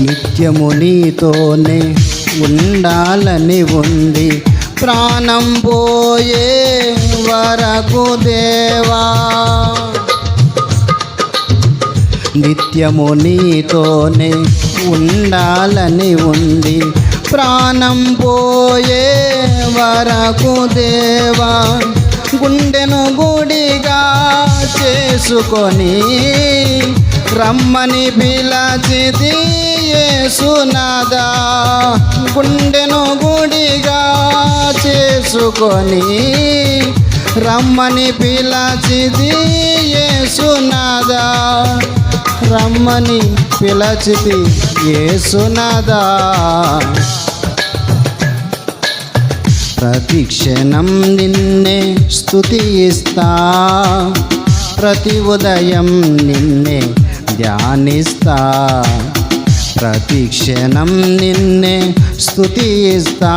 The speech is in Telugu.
నిత్యము నీతోనే ఉండాలని ఉంది, ప్రాణం పోయే వరకు దేవా. నిత్యము నీతోనే ఉండాలని ఉంది, ప్రాణం పోయే వరకు దేవా. గుండెను గుడిగా చేసుకొని రమ్మని పిలచితి యేసునాదా. గుండెను గుడిగా చేసుకొని రమ్మని పిలచితి యేసునాదా. రమ్మని పిలచితి యేసునాదా. ప్రతి క్షణం నిన్నే స్తుతిస్తా, ప్రతి ఉదయం నిన్నే ధ్యానిస్తా. ప్రతి క్షణం నిన్నే స్తుతిస్తా.